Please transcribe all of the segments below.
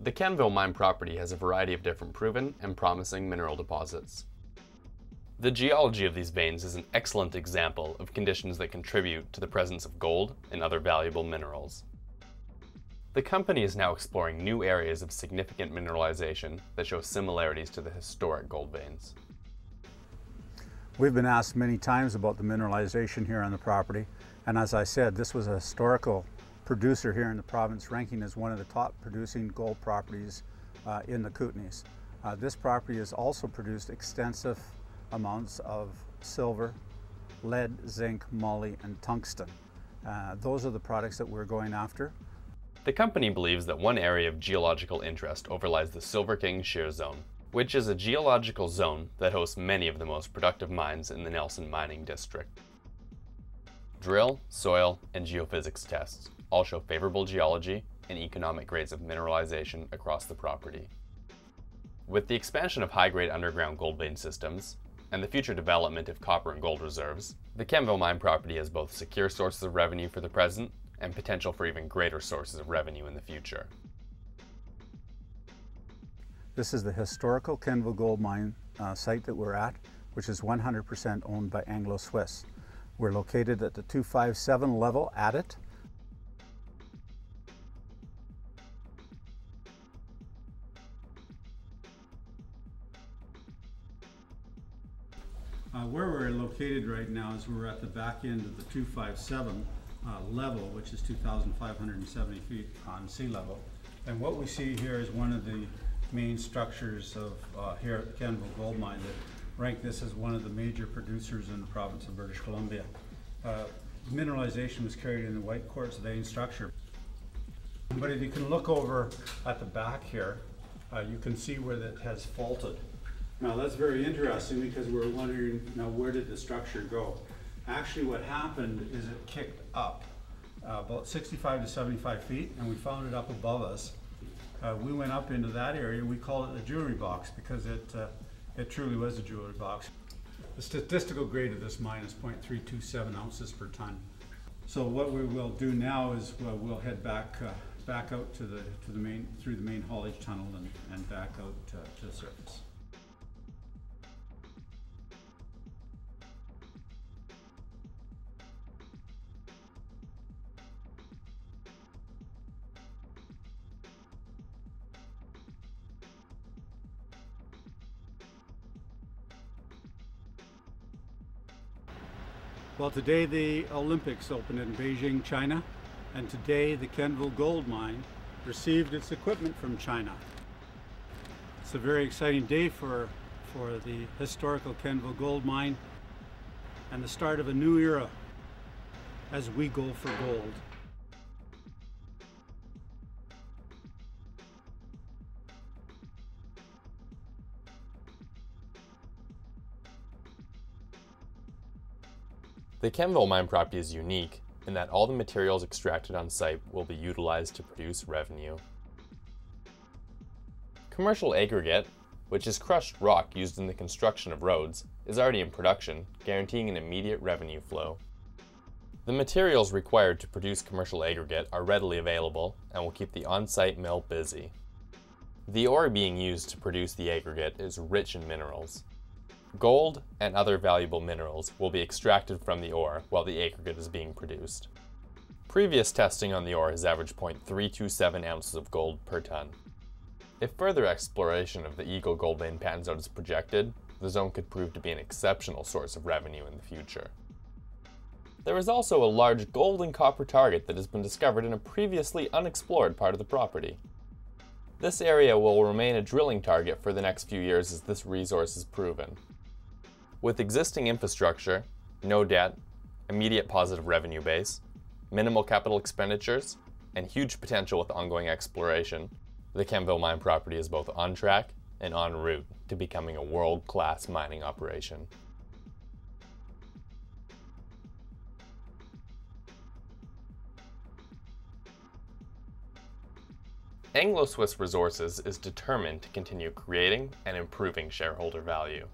The Kenville mine property has a variety of different proven and promising mineral deposits. The geology of these veins is an excellent example of conditions that contribute to the presence of gold and other valuable minerals. The company is now exploring new areas of significant mineralization that show similarities to the historic gold veins. We've been asked many times about the mineralization here on the property, and as I said, this was a historical producer here in the province, ranking as one of the top producing gold properties in the Kootenays. This property has also produced extensive amounts of silver, lead, zinc, moly, and tungsten. Those are the products that we're going after. The company believes that one area of geological interest overlies the Silver King Shear Zone, which is a geological zone that hosts many of the most productive mines in the Nelson Mining District. Drill, soil, and geophysics tests all show favorable geology and economic grades of mineralization across the property. With the expansion of high-grade underground gold vein systems and the future development of copper and gold reserves, the Kenville mine property has both secure sources of revenue for the present and potential for even greater sources of revenue in the future. This is the historical Kenville gold mine site that we're at, which is 100% owned by Anglo Swiss. We're located at the 257 level at it. Where we're located right now is we're at the back end of the 257 level, which is 2,570 feet on sea level. And what we see here is one of the main structures of here at the Kenville Gold Mine that rank this as one of the major producers in the province of British Columbia. Mineralization was carried in the white quartz vein structure. But if you can look over at the back here, you can see where that has faulted. Now that's very interesting because we're wondering, now where did the structure go? Actually what happened is it kicked up about 65 to 75 feet, and we found it up above us. We went up into that area. We call it the jewelry box because it truly was a jewelry box. The statistical grade of this mine is 0.327 ounces per ton. So what we will do now is we'll head back out to the main, through the main haulage tunnel and back out to the surface. Well, today the Olympics opened in Beijing, China, and today the Kenville Gold Mine received its equipment from China. It's a very exciting day for the historical Kenville Gold Mine and the start of a new era as we go for gold. The Kenville mine property is unique in that all the materials extracted on site will be utilized to produce revenue. Commercial aggregate, which is crushed rock used in the construction of roads, is already in production, guaranteeing an immediate revenue flow. The materials required to produce commercial aggregate are readily available and will keep the on-site mill busy. The ore being used to produce the aggregate is rich in minerals. Gold and other valuable minerals will be extracted from the ore while the aggregate is being produced. Previous testing on the ore has averaged 0.327 ounces of gold per ton. If further exploration of the Eagle gold vein pans out as projected, the zone could prove to be an exceptional source of revenue in the future. There is also a large gold and copper target that has been discovered in a previously unexplored part of the property. This area will remain a drilling target for the next few years as this resource is proven. With existing infrastructure, no debt, immediate positive revenue base, minimal capital expenditures, and huge potential with ongoing exploration, the Kenville mine property is both on track and en route to becoming a world-class mining operation. Anglo Swiss Resources is determined to continue creating and improving shareholder value.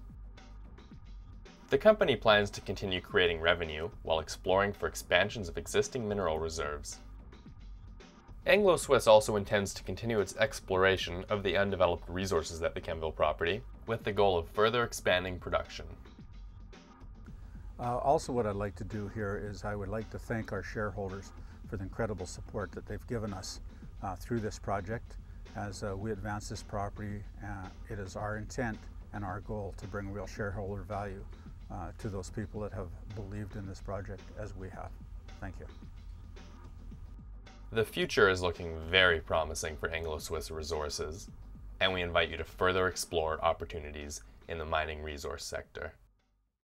The company plans to continue creating revenue while exploring for expansions of existing mineral reserves. Anglo-Swiss also intends to continue its exploration of the undeveloped resources at the Kenville property, with the goal of further expanding production. Also, what I'd like to do here is I would like to thank our shareholders for the incredible support that they've given us through this project. As we advance this property, it is our intent and our goal to bring real shareholder value to those people that have believed in this project as we have. Thank you. The future is looking very promising for Anglo-Swiss resources, and we invite you to further explore opportunities in the mining resource sector.